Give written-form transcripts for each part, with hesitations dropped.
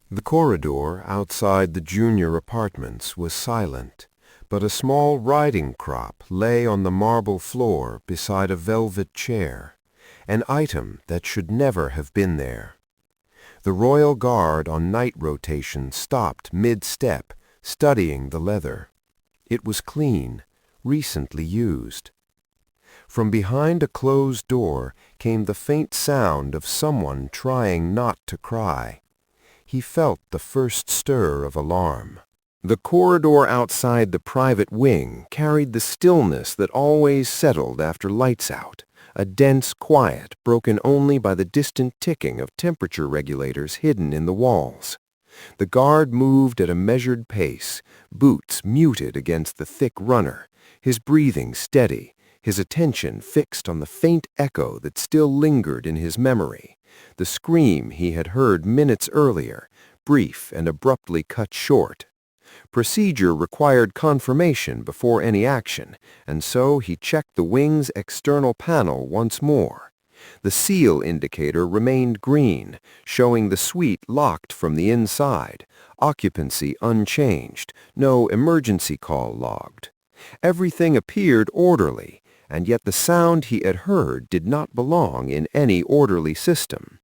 The corridor outside the junior apartments was silent, but a small riding crop lay on the marble floor beside a velvet chair, an item that should never have been there. The royal guard on night rotation stopped mid-step, studying the leather. It was clean, recently used. From behind a closed door came the faint sound of someone trying not to cry. He felt the first stir of alarm. The corridor outside the private wing carried the stillness that always settled after lights out, a dense quiet broken only by the distant ticking of temperature regulators hidden in the walls. The guard moved at a measured pace, boots muted against the thick runner, his breathing steady, his attention fixed on the faint echo that still lingered in his memory, the scream he had heard minutes earlier, brief and abruptly cut short. Procedure required confirmation before any action, and so he checked the wing's external panel once more. The seal indicator remained green, showing the suite locked from the inside, occupancy unchanged, no emergency call logged. Everything appeared orderly, and yet the sound he had heard did not belong in any orderly system.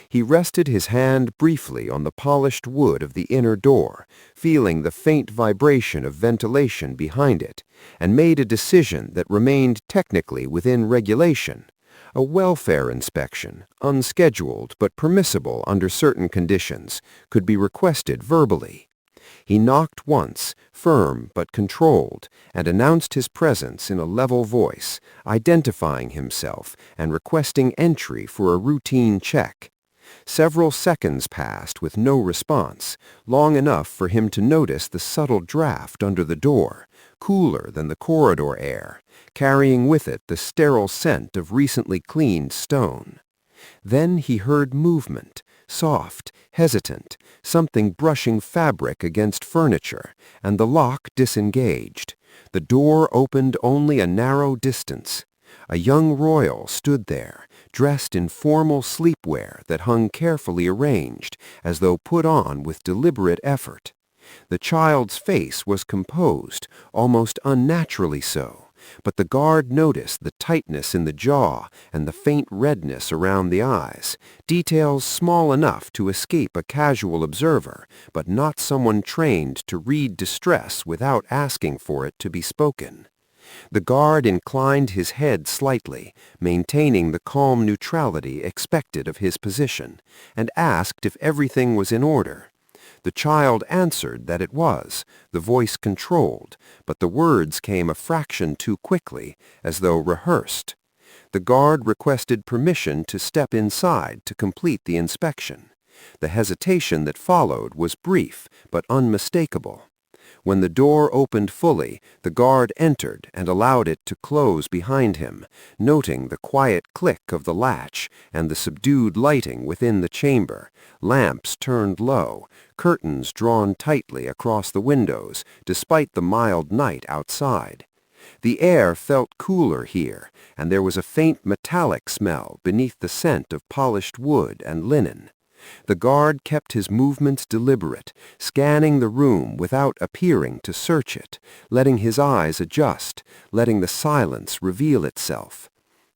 He rested his hand briefly on the polished wood of the inner door, feeling the faint vibration of ventilation behind it, and made a decision that remained technically within regulation. A welfare inspection, unscheduled but permissible under certain conditions, could be requested verbally. He knocked once, firm but controlled, and announced his presence in a level voice, identifying himself and requesting entry for a routine check. Several seconds passed with no response, long enough for him to notice the subtle draft under the door, cooler than the corridor air, carrying with it the sterile scent of recently cleaned stone. Then he heard movement, soft, hesitant, something brushing fabric against furniture, and the lock disengaged. The door opened only a narrow distance. A young royal stood there, dressed in formal sleepwear that hung carefully arranged, as though put on with deliberate effort. The child's face was composed, almost unnaturally so, but the guard noticed the tightness in the jaw and the faint redness around the eyes, details small enough to escape a casual observer, but not someone trained to read distress without asking for it to be spoken. The guard inclined his head slightly, maintaining the calm neutrality expected of his position, and asked if everything was in order. The child answered that it was, the voice controlled, but the words came a fraction too quickly, as though rehearsed. The guard requested permission to step inside to complete the inspection. The hesitation that followed was brief but unmistakable. When the door opened fully, the guard entered and allowed it to close behind him, noting the quiet click of the latch and the subdued lighting within the chamber, lamps turned low, curtains drawn tightly across the windows, despite the mild night outside. The air felt cooler here, and there was a faint metallic smell beneath the scent of polished wood and linen. The guard kept his movements deliberate, scanning the room without appearing to search it, letting his eyes adjust, letting the silence reveal itself.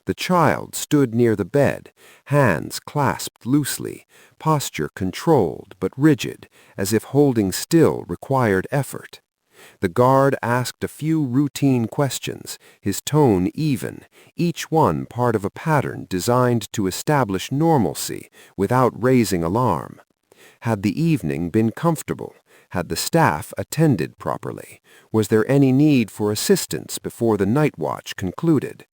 The child stood near the bed, hands clasped loosely, posture controlled but rigid, as if holding still required effort. The guard asked a few routine questions, his tone even, each one part of a pattern designed to establish normalcy without raising alarm. Had the evening been comfortable? Had the staff attended properly? Was there any need for assistance before the night watch concluded?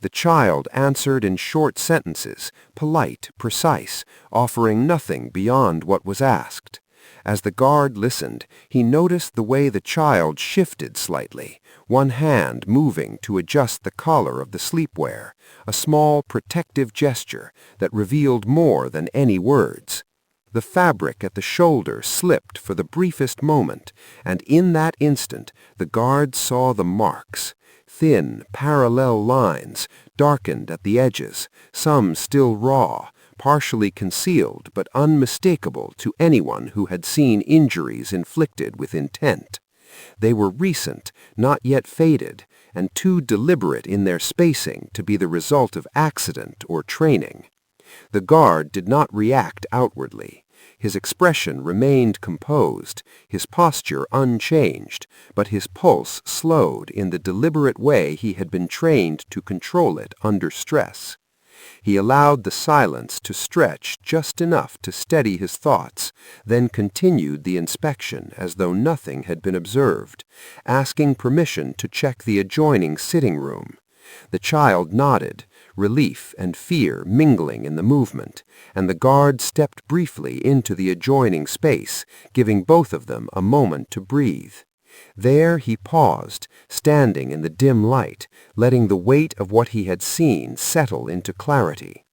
The child answered in short sentences, polite, precise, offering nothing beyond what was asked. As the guard listened, he noticed the way the child shifted slightly, one hand moving to adjust the collar of the sleepwear, a small protective gesture that revealed more than any words. The fabric at the shoulder slipped for the briefest moment, and in that instant the guard saw the marks, thin, parallel lines, darkened at the edges, some still raw, partially concealed but unmistakable to anyone who had seen injuries inflicted with intent. They were recent, not yet faded, and too deliberate in their spacing to be the result of accident or training. The guard did not react outwardly. His expression remained composed, his posture unchanged, but his pulse slowed in the deliberate way he had been trained to control it under stress. He allowed the silence to stretch just enough to steady his thoughts, then continued the inspection as though nothing had been observed, asking permission to check the adjoining sitting room. The child nodded, relief and fear mingling in the movement, and the guard stepped briefly into the adjoining space, giving both of them a moment to breathe. There he paused, standing in the dim light, letting the weight of what he had seen settle into clarity.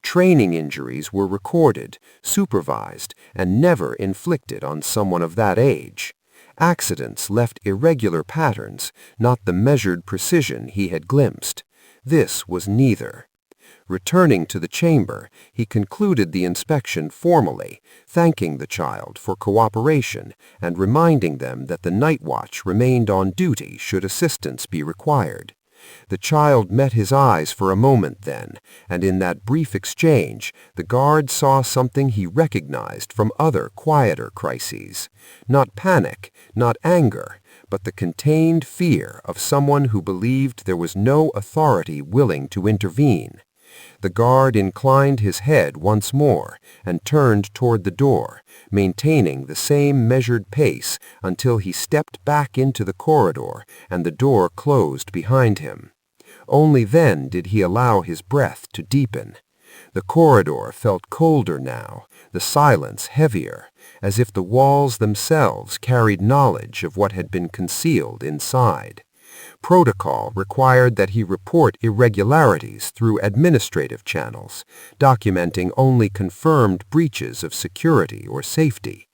Training injuries were recorded, supervised, and never inflicted on someone of that age. Accidents left irregular patterns, not the measured precision he had glimpsed. This was neither. Returning to the chamber, he concluded the inspection formally, thanking the child for cooperation and reminding them that the night watch remained on duty should assistance be required. The child met his eyes for a moment then, and in that brief exchange, the guard saw something he recognized from other quieter crises. Not panic, not anger, but the contained fear of someone who believed there was no authority willing to intervene. The guard inclined his head once more and turned toward the door, maintaining the same measured pace until he stepped back into the corridor and the door closed behind him. Only then did he allow his breath to deepen. The corridor felt colder now, the silence heavier, as if the walls themselves carried knowledge of what had been concealed inside. Protocol required that he report irregularities through administrative channels, documenting only confirmed breaches of security or safety.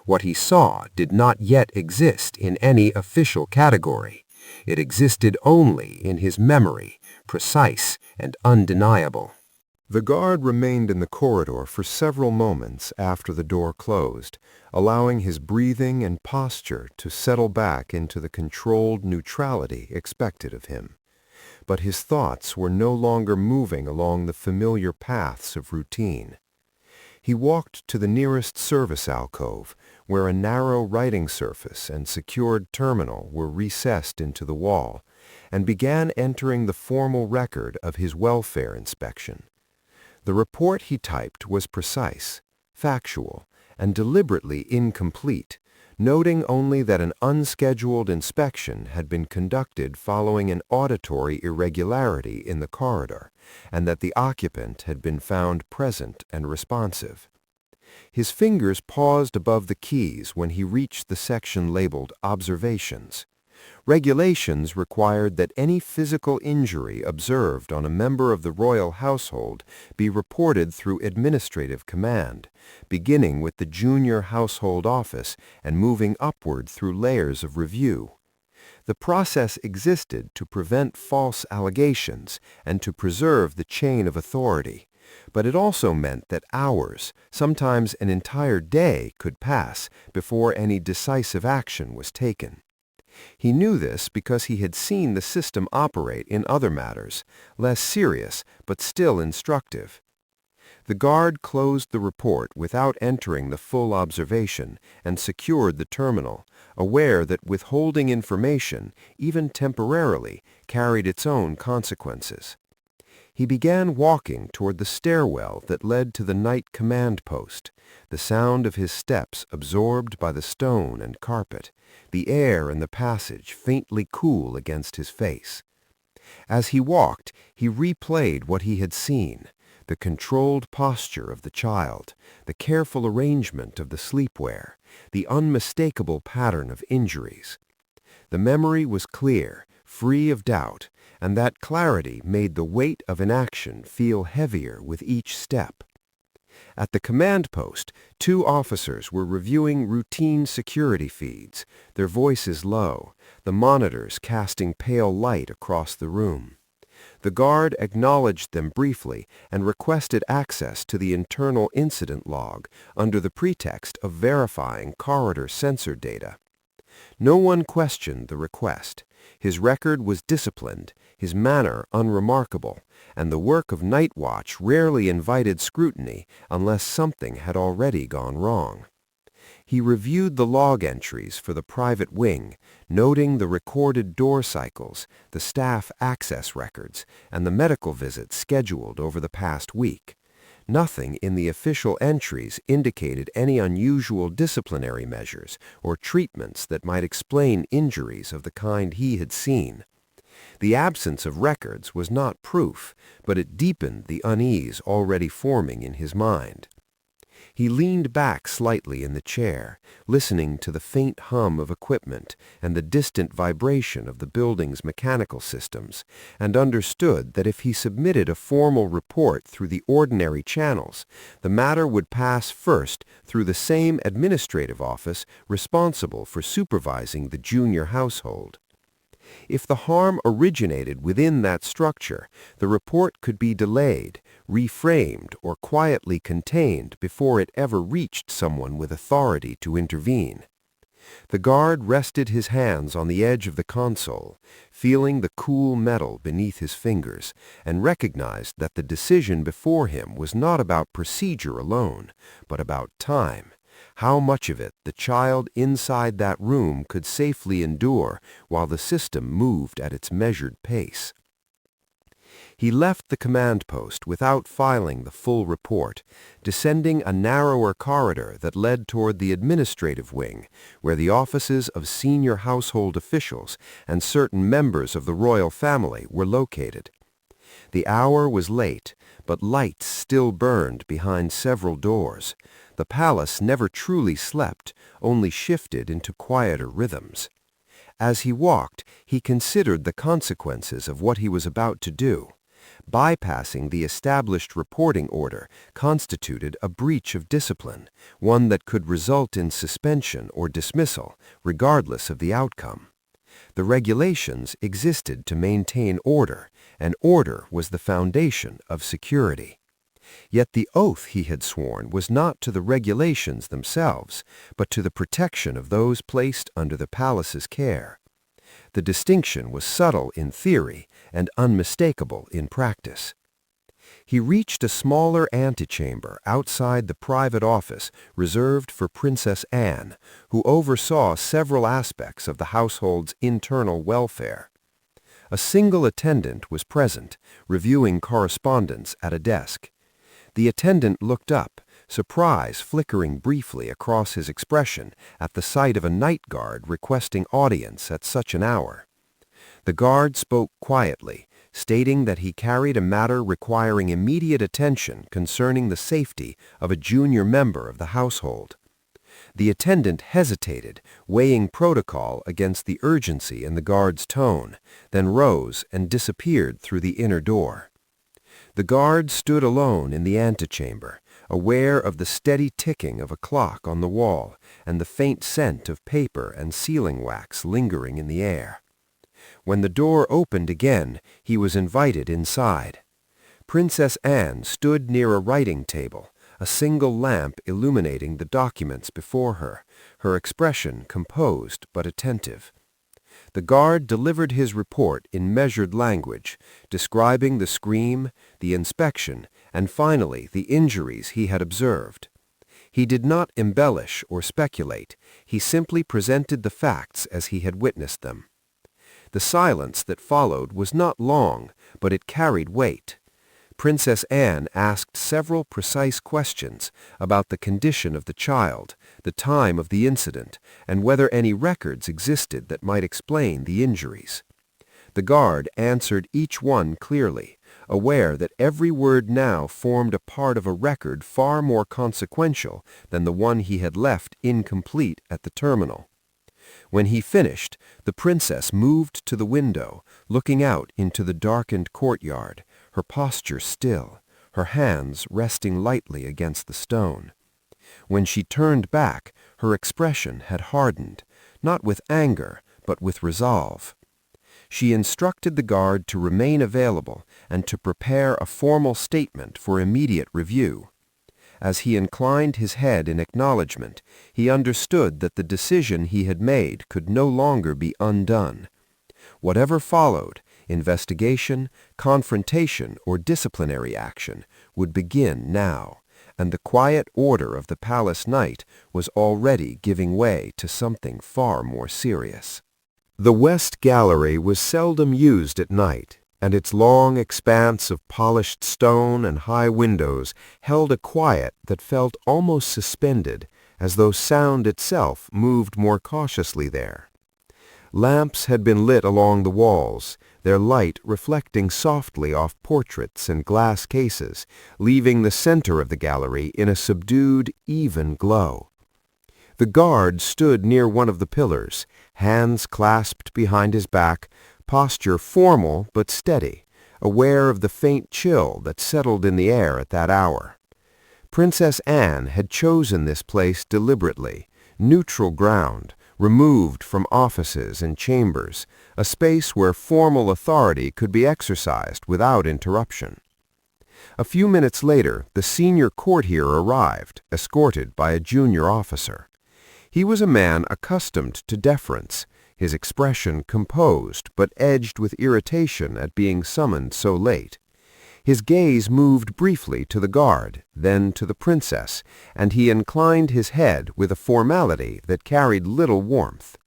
What he saw did not yet exist in any official category. It existed only in his memory, precise and undeniable. The guard remained in the corridor for several moments after the door closed, allowing his breathing and posture to settle back into the controlled neutrality expected of him. But his thoughts were no longer moving along the familiar paths of routine. He walked to the nearest service alcove, where a narrow writing surface and secured terminal were recessed into the wall, and began entering the formal record of his welfare inspection. The report he typed was precise, factual, and deliberately incomplete, noting only that an unscheduled inspection had been conducted following an auditory irregularity in the corridor, and that the occupant had been found present and responsive. His fingers paused above the keys when he reached the section labeled Observations. Regulations required that any physical injury observed on a member of the royal household be reported through administrative command, beginning with the junior household office and moving upward through layers of review. The process existed to prevent false allegations and to preserve the chain of authority, but it also meant that hours, sometimes an entire day, could pass before any decisive action was taken. He knew this because he had seen the system operate in other matters, less serious but still instructive. The guard closed the report without entering the full observation and secured the terminal, aware that withholding information, even temporarily, carried its own consequences. He began walking toward the stairwell that led to the night command post, the sound of his steps absorbed by the stone and carpet, the air in the passage faintly cool against his face. As he walked, he replayed what he had seen, the controlled posture of the child, the careful arrangement of the sleepwear, the unmistakable pattern of injuries. The memory was clear, free of doubt, and that clarity made the weight of inaction feel heavier with each step. At the command post, 2 officers were reviewing routine security feeds, their voices low, the monitors casting pale light across the room. The guard acknowledged them briefly and requested access to the internal incident log under the pretext of verifying corridor sensor data. No one questioned the request. His record was disciplined, his manner unremarkable, and the work of night watch rarely invited scrutiny unless something had already gone wrong. He reviewed the log entries for the private wing, noting the recorded door cycles, the staff access records, and the medical visits scheduled over the past week. Nothing in the official entries indicated any unusual disciplinary measures or treatments that might explain injuries of the kind he had seen. The absence of records was not proof, but it deepened the unease already forming in his mind. He leaned back slightly in the chair, listening to the faint hum of equipment and the distant vibration of the building's mechanical systems, and understood that if he submitted a formal report through the ordinary channels, the matter would pass first through the same administrative office responsible for supervising the junior household. If the harm originated within that structure, the report could be delayed, reframed, or quietly contained before it ever reached someone with authority to intervene. The guard rested his hands on the edge of the console, feeling the cool metal beneath his fingers, and recognized that the decision before him was not about procedure alone, but about time. How much of it the child inside that room could safely endure while the system moved at its measured pace. He left the command post without filing the full report, descending a narrower corridor that led toward the administrative wing, where the offices of senior household officials and certain members of the royal family were located. The hour was late, but lights still burned behind several doors. The palace never truly slept, only shifted into quieter rhythms. As he walked, he considered the consequences of what he was about to do. Bypassing the established reporting order constituted a breach of discipline, one that could result in suspension or dismissal, regardless of the outcome. The regulations existed to maintain order, and order was the foundation of security. Yet the oath he had sworn was not to the regulations themselves, but to the protection of those placed under the palace's care. The distinction was subtle in theory and unmistakable in practice. He reached a smaller antechamber outside the private office reserved for Princess Anne, who oversaw several aspects of the household's internal welfare. A single attendant was present, reviewing correspondence at a desk. The attendant looked up, surprise flickering briefly across his expression at the sight of a night guard requesting audience at such an hour. The guard spoke quietly, stating that he carried a matter requiring immediate attention concerning the safety of a junior member of the household. The attendant hesitated, weighing protocol against the urgency in the guard's tone, then rose and disappeared through the inner door. The guard stood alone in the antechamber, aware of the steady ticking of a clock on the wall and the faint scent of paper and sealing wax lingering in the air. When the door opened again, he was invited inside. Princess Anne stood near a writing table, a single lamp illuminating the documents before her, her expression composed but attentive. The guard delivered his report in measured language, describing the scream, the inspection, and finally the injuries he had observed. He did not embellish or speculate, he simply presented the facts as he had witnessed them. The silence that followed was not long, but it carried weight. Princess Anne asked several precise questions about the condition of the child, the time of the incident, and whether any records existed that might explain the injuries. The guard answered each one clearly, aware that every word now formed a part of a record far more consequential than the one he had left incomplete at the terminal. When he finished, the princess moved to the window, looking out into the darkened courtyard, her posture still, her hands resting lightly against the stone. When she turned back, her expression had hardened, not with anger, but with resolve. she instructed the guard to remain available and to prepare a formal statement for immediate review. As he inclined his head in acknowledgment, he understood that the decision he had made could no longer be undone. Whatever followed, investigation, confrontation, or disciplinary action, would begin now, and the quiet order of the palace night was already giving way to something far more serious. The West Gallery was seldom used at night, and its long expanse of polished stone and high windows held a quiet that felt almost suspended, as though sound itself moved more cautiously there. Lamps had been lit along the walls, their light reflecting softly off portraits and glass cases, leaving the center of the gallery in a subdued, even glow. The guard stood near one of the pillars, hands clasped behind his back, posture formal but steady, aware of the faint chill that settled in the air at that hour. Princess Anne had chosen this place deliberately, neutral ground, removed from offices and chambers, a space where formal authority could be exercised without interruption. A few minutes later, the senior courtier arrived, escorted by a junior officer. He was a man accustomed to deference, his expression composed but edged with irritation at being summoned so late. His gaze moved briefly to the guard, then to the princess, and he inclined his head with a formality that carried little warmth.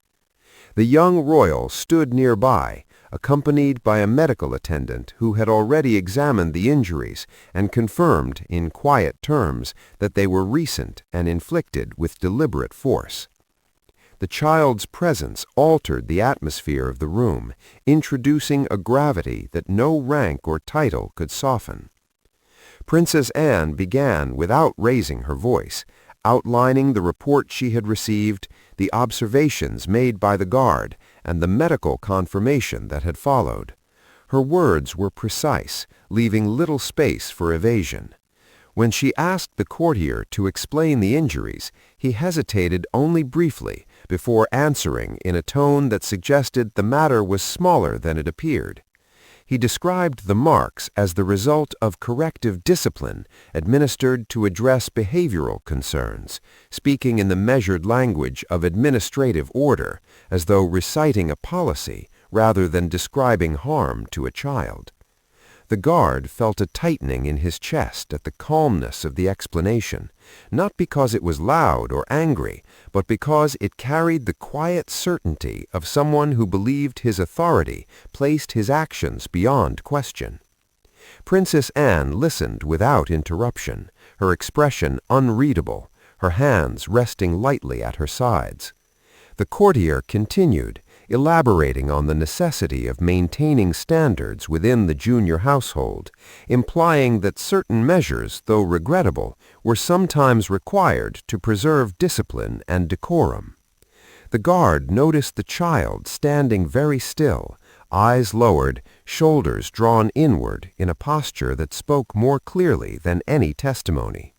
The young royal stood nearby, accompanied by a medical attendant who had already examined the injuries and confirmed in quiet terms that they were recent and inflicted with deliberate force. The child's presence altered the atmosphere of the room, introducing a gravity that no rank or title could soften. Princess Anne began without raising her voice, outlining the report she had received, the observations made by the guard, and the medical confirmation that had followed. Her words were precise, leaving little space for evasion. When she asked the courtier to explain the injuries, he hesitated only briefly before answering in a tone that suggested the matter was smaller than it appeared. He described the marks as the result of corrective discipline administered to address behavioral concerns, speaking in the measured language of administrative order, as though reciting a policy rather than describing harm to a child. The guard felt a tightening in his chest at the calmness of the explanation, not because it was loud or angry, but because it carried the quiet certainty of someone who believed his authority placed his actions beyond question. Princess Anne listened without interruption, her expression unreadable, her hands resting lightly at her sides. The courtier continued, elaborating on the necessity of maintaining standards within the junior household, implying that certain measures, though regrettable, were sometimes required to preserve discipline and decorum. The guard noticed the child standing very still, eyes lowered, shoulders drawn inward in a posture that spoke more clearly than any testimony.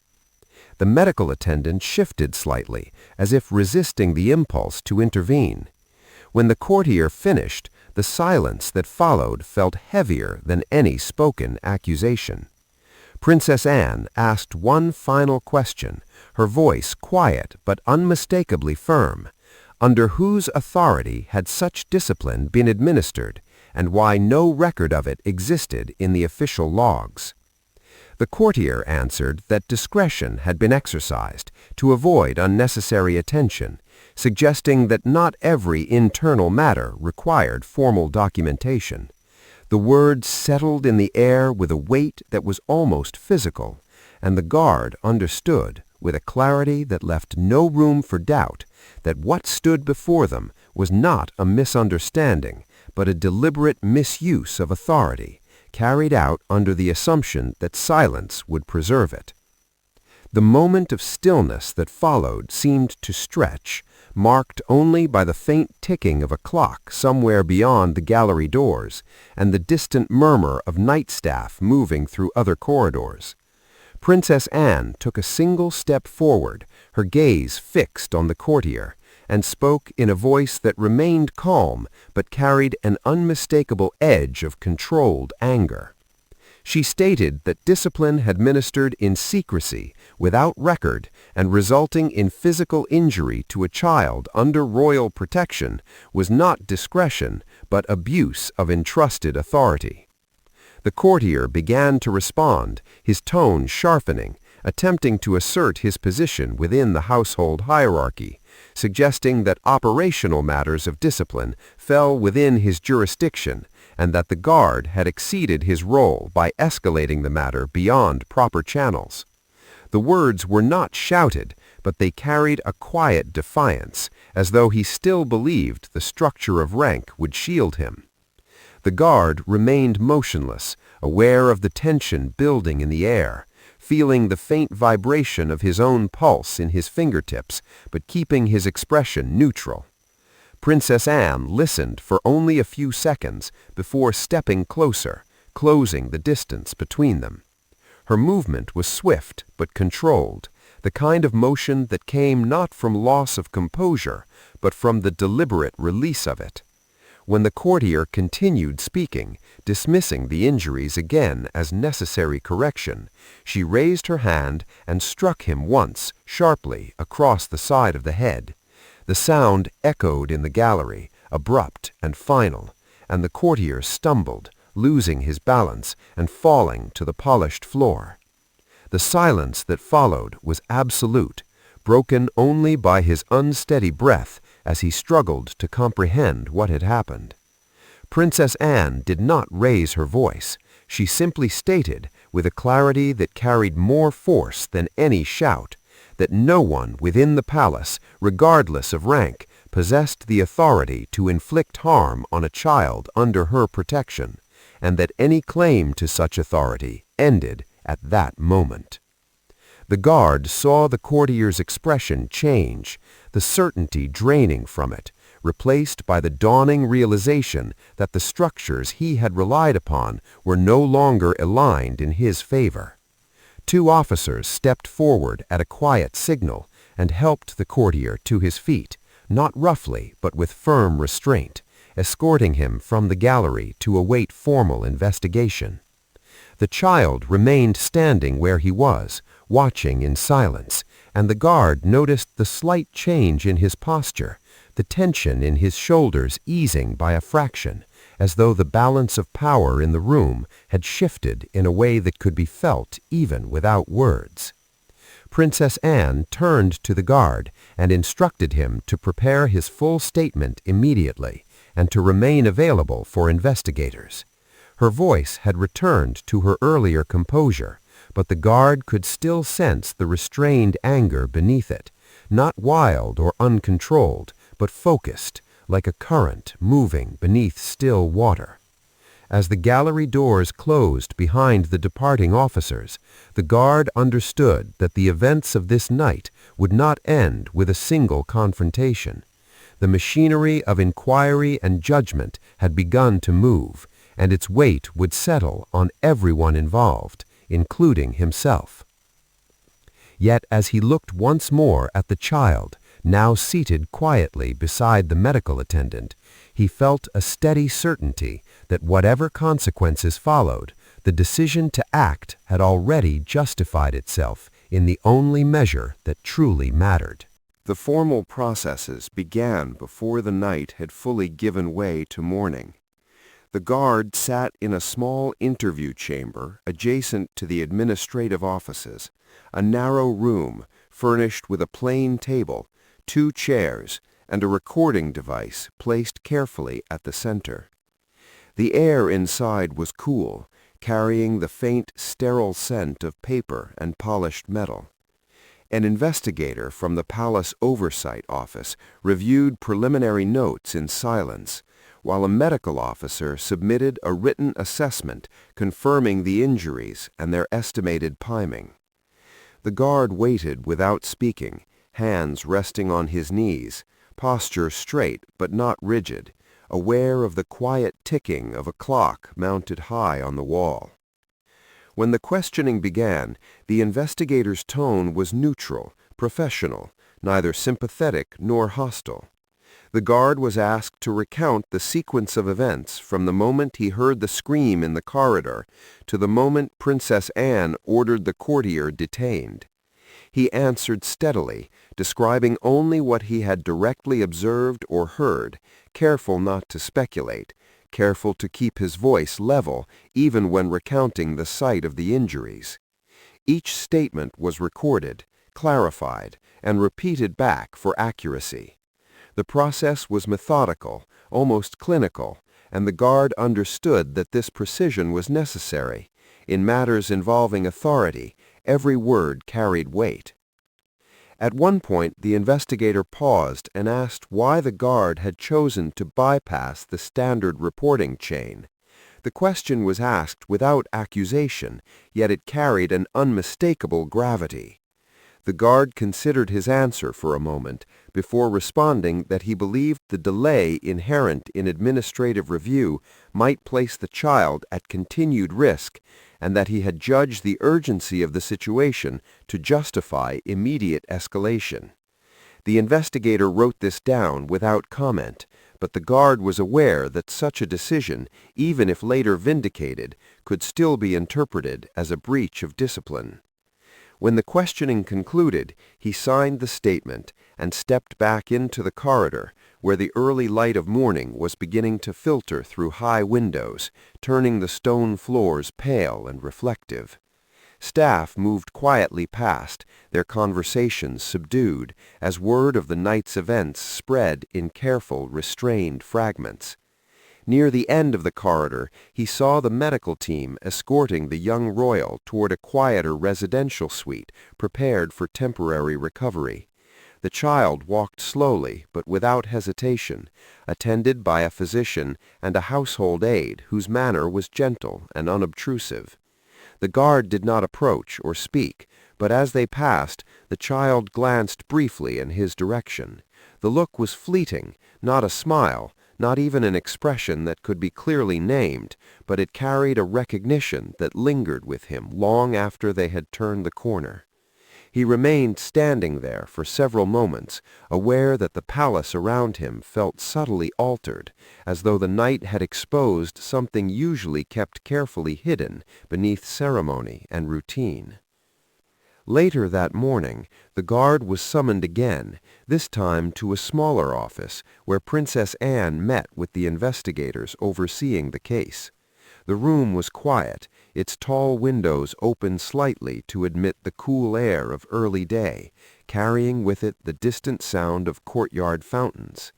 The medical attendant shifted slightly, as if resisting the impulse to intervene. When the courtier finished, the silence that followed felt heavier than any spoken accusation. Princess Anne asked one final question, her voice quiet but unmistakably firm. Under whose authority had such discipline been administered, and why no record of it existed in the official logs? The courtier answered that discretion had been exercised to avoid unnecessary attention, suggesting that not every internal matter required formal documentation. The words settled in the air with a weight that was almost physical, and the guard understood, with a clarity that left no room for doubt, that what stood before them was not a misunderstanding, but a deliberate misuse of authority, carried out under the assumption that silence would preserve it. The moment of stillness that followed seemed to stretch, marked only by the faint ticking of a clock somewhere beyond the gallery doors and the distant murmur of night staff moving through other corridors. Princess Anne took a single step forward, her gaze fixed on the courtier, and spoke in a voice that remained calm but carried an unmistakable edge of controlled anger. She stated that discipline administered in secrecy, without record, and resulting in physical injury to a child under royal protection was not discretion, but abuse of entrusted authority. The courtier began to respond, his tone sharpening, attempting to assert his position within the household hierarchy, suggesting that operational matters of discipline fell within his jurisdiction and that the guard had exceeded his role by escalating the matter beyond proper channels. The words were not shouted, but they carried a quiet defiance, as though he still believed the structure of rank would shield him. The guard remained motionless, aware of the tension building in the air, feeling the faint vibration of his own pulse in his fingertips, but keeping his expression neutral. Princess Anne listened for only a few seconds before stepping closer, closing the distance between them. Her movement was swift but controlled, the kind of motion that came not from loss of composure, but from the deliberate release of it. When the courtier continued speaking, dismissing the injuries again as necessary correction, she raised her hand and struck him once, sharply, across the side of the head. The sound echoed in the gallery, abrupt and final, and the courtier stumbled, losing his balance and falling to the polished floor. The silence that followed was absolute, broken only by his unsteady breath as he struggled to comprehend what had happened. Princess Anne did not raise her voice. She simply stated, with a clarity that carried more force than any shout, that no one within the palace, regardless of rank, possessed the authority to inflict harm on a child under her protection, and that any claim to such authority ended at that moment. The guard saw the courtier's expression change, the certainty draining from it, replaced by the dawning realization that the structures he had relied upon were no longer aligned in his favor. Two officers stepped forward at a quiet signal and helped the courtier to his feet, not roughly but with firm restraint, escorting him from the gallery to await formal investigation. The child remained standing where he was, watching in silence, and the guard noticed the slight change in his posture, the tension in his shoulders easing by a fraction, as though the balance of power in the room had shifted in a way that could be felt even without words. Princess Anne turned to the guard and instructed him to prepare his full statement immediately and to remain available for investigators. Her voice had returned to her earlier composure, but the guard could still sense the restrained anger beneath it, not wild or uncontrolled, but focused, like a current moving beneath still water. As the gallery doors closed behind the departing officers, the guard understood that the events of this night would not end with a single confrontation. The machinery of inquiry and judgment had begun to move, and its weight would settle on everyone involved, including himself. Yet as he looked once more at the child, now seated quietly beside the medical attendant, he felt a steady certainty that whatever consequences followed, the decision to act had already justified itself in the only measure that truly mattered. The formal processes began before the night had fully given way to morning. The guard sat in a small interview chamber adjacent to the administrative offices, a narrow room furnished with a plain table, 2 chairs, and a recording device placed carefully at the center. The air inside was cool, carrying the faint, sterile scent of paper and polished metal. An investigator from the Palace Oversight Office reviewed preliminary notes in silence, while a medical officer submitted a written assessment confirming the injuries and their estimated timing. The guard waited without speaking, hands resting on his knees, posture straight but not rigid, aware of the quiet ticking of a clock mounted high on the wall. When the questioning began, the investigator's tone was neutral, professional, neither sympathetic nor hostile. The guard was asked to recount the sequence of events from the moment he heard the scream in the corridor to the moment Princess Anne ordered the courtier detained. He answered steadily, describing only what he had directly observed or heard, careful not to speculate, careful to keep his voice level even when recounting the site of the injuries. Each statement was recorded, clarified, and repeated back for accuracy. The process was methodical, almost clinical, and the guard understood that this precision was necessary. In matters involving authority, every word carried weight. At one point, the investigator paused and asked why the guard had chosen to bypass the standard reporting chain. The question was asked without accusation, yet it carried an unmistakable gravity. The guard considered his answer for a moment before responding that he believed the delay inherent in administrative review might place the child at continued risk and that he had judged the urgency of the situation to justify immediate escalation. The investigator wrote this down without comment, but the guard was aware that such a decision, even if later vindicated, could still be interpreted as a breach of discipline. When the questioning concluded, he signed the statement and stepped back into the corridor, where the early light of morning was beginning to filter through high windows, turning the stone floors pale and reflective. Staff moved quietly past, their conversations subdued, as word of the night's events spread in careful, restrained fragments. Near the end of the corridor, he saw the medical team escorting the young royal toward a quieter residential suite prepared for temporary recovery. The child walked slowly but without hesitation, attended by a physician and a household aide whose manner was gentle and unobtrusive. The guard did not approach or speak, but as they passed, the child glanced briefly in his direction. The look was fleeting, not a smile, not even an expression that could be clearly named, but it carried a recognition that lingered with him long after they had turned the corner. He remained standing there for several moments, aware that the palace around him felt subtly altered, as though the night had exposed something usually kept carefully hidden beneath ceremony and routine. Later that morning, the guard was summoned again, this time to a smaller office where Princess Anne met with the investigators overseeing the case. The room was quiet, its tall windows open slightly to admit the cool air of early day, carrying with it the distant sound of courtyard fountains.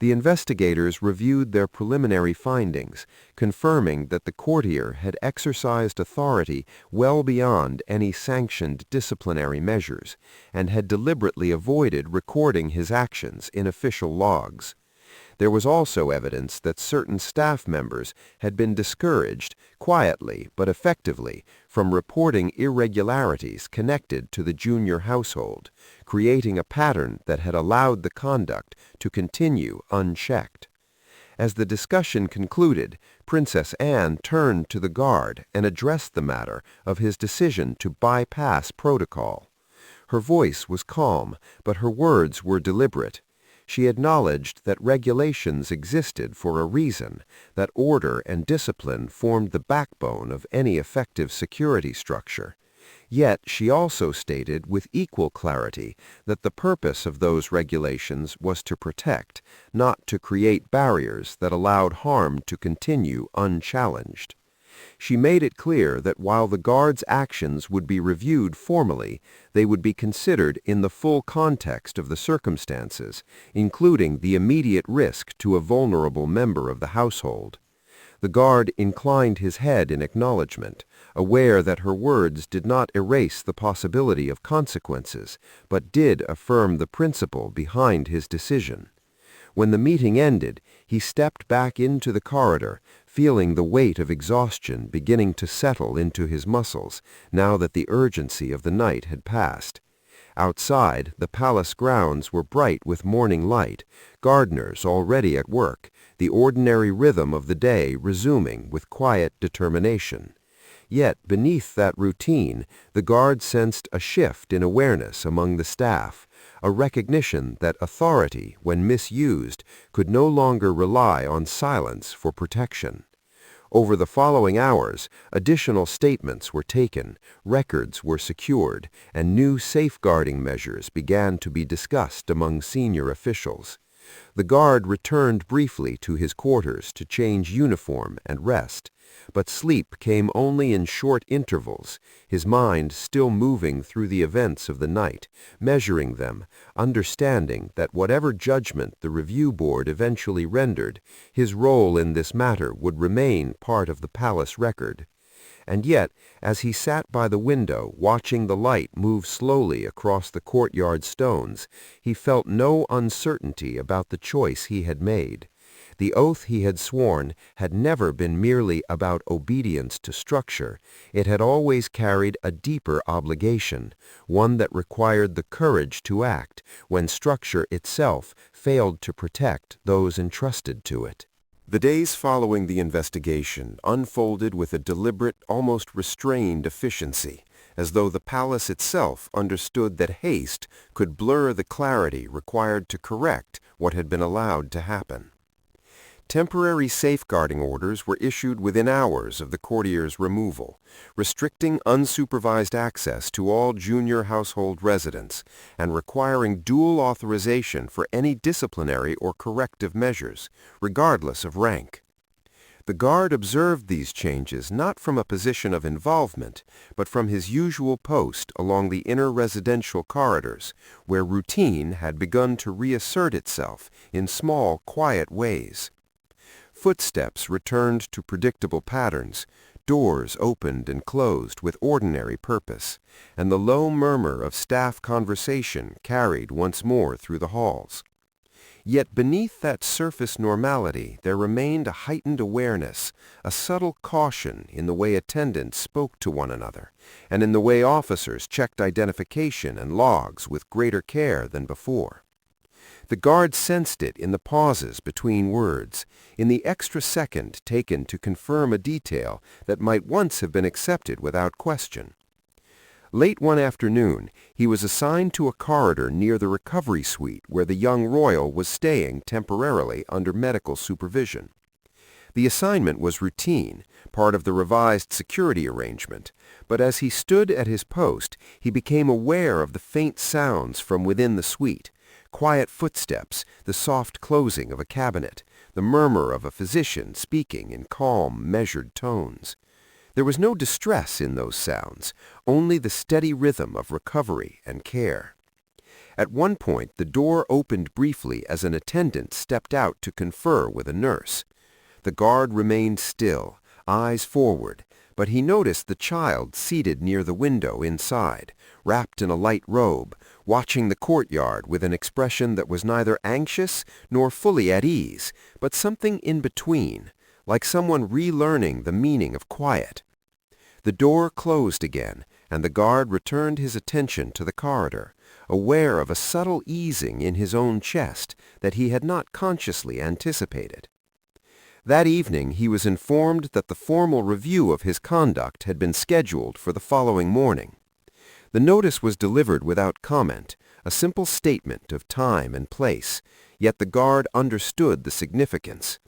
The investigators reviewed their preliminary findings, confirming that the courtier had exercised authority well beyond any sanctioned disciplinary measures, and had deliberately avoided recording his actions in official logs. There was also evidence that certain staff members had been discouraged, quietly but effectively, from reporting irregularities connected to the junior household, creating a pattern that had allowed the conduct to continue unchecked. As the discussion concluded, Princess Anne turned to the guard and addressed the matter of his decision to bypass protocol. Her voice was calm, but her words were deliberate. She acknowledged that regulations existed for a reason, that order and discipline formed the backbone of any effective security structure. Yet she also stated with equal clarity that the purpose of those regulations was to protect, not to create barriers that allowed harm to continue unchallenged. She made it clear that while the guard's actions would be reviewed formally, they would be considered in the full context of the circumstances, including the immediate risk to a vulnerable member of the household. The guard inclined his head in acknowledgment, aware that her words did not erase the possibility of consequences, but did affirm the principle behind his decision. When the meeting ended, he stepped back into the corridor, feeling the weight of exhaustion beginning to settle into his muscles now that the urgency of the night had passed. Outside, the palace grounds were bright with morning light, gardeners already at work, the ordinary rhythm of the day resuming with quiet determination. Yet beneath that routine, the guard sensed a shift in awareness among the staff, a recognition that authority, when misused, could no longer rely on silence for protection. Over the following hours, additional statements were taken, records were secured, and new safeguarding measures began to be discussed among senior officials. The guard returned briefly to his quarters to change uniform and rest, but sleep came only in short intervals, his mind still moving through the events of the night, measuring them, understanding that whatever judgment the review board eventually rendered, his role in this matter would remain part of the palace record. And yet, as he sat by the window watching the light move slowly across the courtyard stones, he felt no uncertainty about the choice he had made. The oath he had sworn had never been merely about obedience to structure. It had always carried a deeper obligation, one that required the courage to act when structure itself failed to protect those entrusted to it. The days following the investigation unfolded with a deliberate, almost restrained efficiency, as though the palace itself understood that haste could blur the clarity required to correct what had been allowed to happen. Temporary safeguarding orders were issued within hours of the courtier's removal, restricting unsupervised access to all junior household residents and requiring dual authorization for any disciplinary or corrective measures, regardless of rank. The guard observed these changes not from a position of involvement, but from his usual post along the inner residential corridors, where routine had begun to reassert itself in small, quiet ways. Footsteps returned to predictable patterns, doors opened and closed with ordinary purpose, and the low murmur of staff conversation carried once more through the halls. Yet beneath that surface normality there remained a heightened awareness, a subtle caution in the way attendants spoke to one another, and in the way officers checked identification and logs with greater care than before. The guard sensed it in the pauses between words, in the extra second taken to confirm a detail that might once have been accepted without question. Late one afternoon, he was assigned to a corridor near the recovery suite where the young royal was staying temporarily under medical supervision. The assignment was routine, part of the revised security arrangement, but as he stood at his post, he became aware of the faint sounds from within the suite. Quiet footsteps, the soft closing of a cabinet, the murmur of a physician speaking in calm, measured tones. There was no distress in those sounds, only the steady rhythm of recovery and care. At one point, the door opened briefly as an attendant stepped out to confer with a nurse. The guard remained still, eyes forward, but he noticed the child seated near the window inside, wrapped in a light robe, watching the courtyard with an expression that was neither anxious nor fully at ease, but something in between, like someone relearning the meaning of quiet. The door closed again, and the guard returned his attention to the corridor, aware of a subtle easing in his own chest that he had not consciously anticipated. That evening he was informed that the formal review of his conduct had been scheduled for the following morning. The notice was delivered without comment, a simple statement of time and place, yet the guard understood the significance.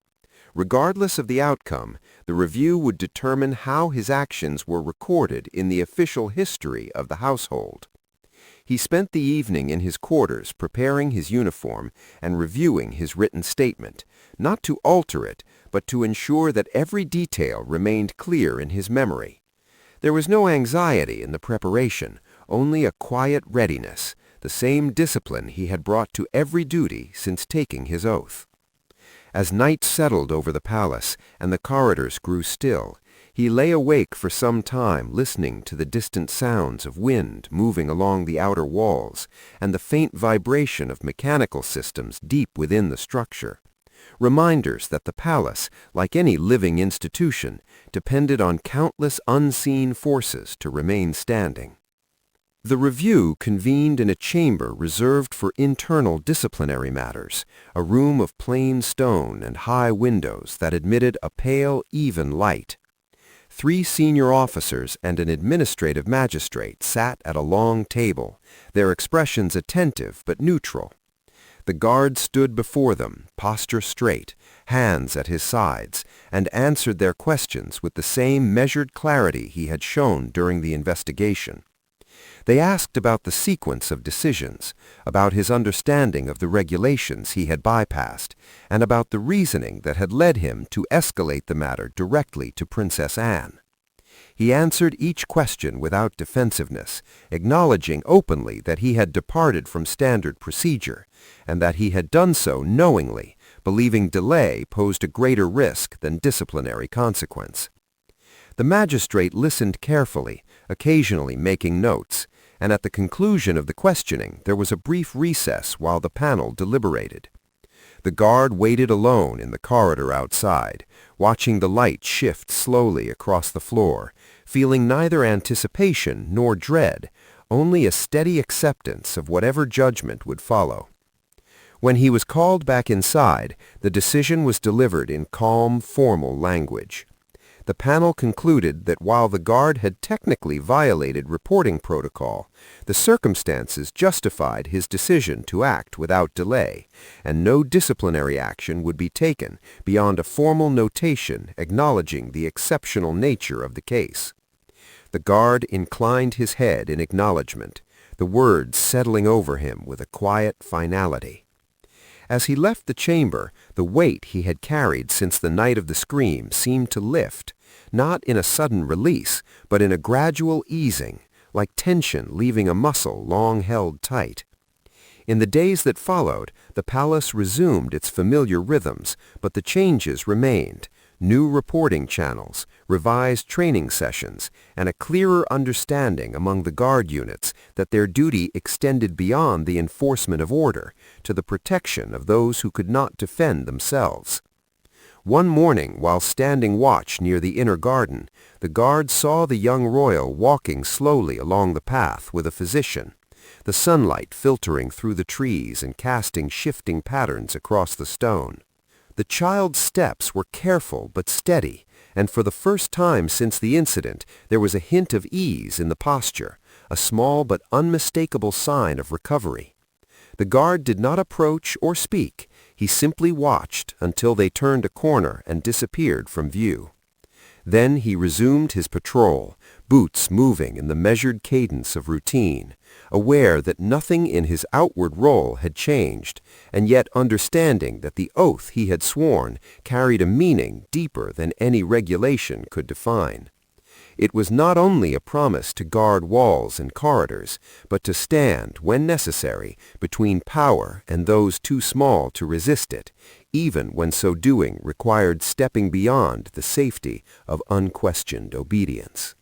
Regardless of the outcome, the review would determine how his actions were recorded in the official history of the household. He spent the evening in his quarters preparing his uniform and reviewing his written statement, not to alter it, but to ensure that every detail remained clear in his memory. There was no anxiety in the preparation, only a quiet readiness, the same discipline he had brought to every duty since taking his oath. As night settled over the palace and the corridors grew still, he lay awake for some time listening to the distant sounds of wind moving along the outer walls and the faint vibration of mechanical systems deep within the structure. Reminders that the palace, like any living institution, depended on countless unseen forces to remain standing. The review convened in a chamber reserved for internal disciplinary matters, a room of plain stone and high windows that admitted a pale, even light. 3 senior officers and an administrative magistrate sat at a long table, their expressions attentive but neutral. The guard stood before them, posture straight, hands at his sides, and answered their questions with the same measured clarity he had shown during the investigation. They asked about the sequence of decisions, about his understanding of the regulations he had bypassed, and about the reasoning that had led him to escalate the matter directly to Princess Anne. He answered each question without defensiveness, acknowledging openly that he had departed from standard procedure, and that he had done so knowingly, believing delay posed a greater risk than disciplinary consequence. The magistrate listened carefully, occasionally making notes, and at the conclusion of the questioning there was a brief recess while the panel deliberated. The guard waited alone in the corridor outside, watching the light shift slowly across the floor, feeling neither anticipation nor dread, only a steady acceptance of whatever judgment would follow. When he was called back inside, the decision was delivered in calm, formal language. The panel concluded that while the guard had technically violated reporting protocol, the circumstances justified his decision to act without delay, and no disciplinary action would be taken beyond a formal notation acknowledging the exceptional nature of the case. The guard inclined his head in acknowledgment, the words settling over him with a quiet finality. As he left the chamber, the weight he had carried since the night of the scream seemed to lift, not in a sudden release, but in a gradual easing, like tension leaving a muscle long held tight. In the days that followed, the palace resumed its familiar rhythms, but the changes remained: new reporting channels, revised training sessions, and a clearer understanding among the guard units that their duty extended beyond the enforcement of order to the protection of those who could not defend themselves. One morning, while standing watch near the inner garden, the guard saw the young royal walking slowly along the path with a physician, the sunlight filtering through the trees and casting shifting patterns across the stone. The child's steps were careful but steady, and for the first time since the incident there was a hint of ease in the posture, a small but unmistakable sign of recovery. The guard did not approach or speak. He simply watched until they turned a corner and disappeared from view. Then he resumed his patrol, boots moving in the measured cadence of routine, aware that nothing in his outward role had changed, and yet understanding that the oath he had sworn carried a meaning deeper than any regulation could define. It was not only a promise to guard walls and corridors, but to stand, when necessary, between power and those too small to resist it, even when so doing required stepping beyond the safety of unquestioned obedience.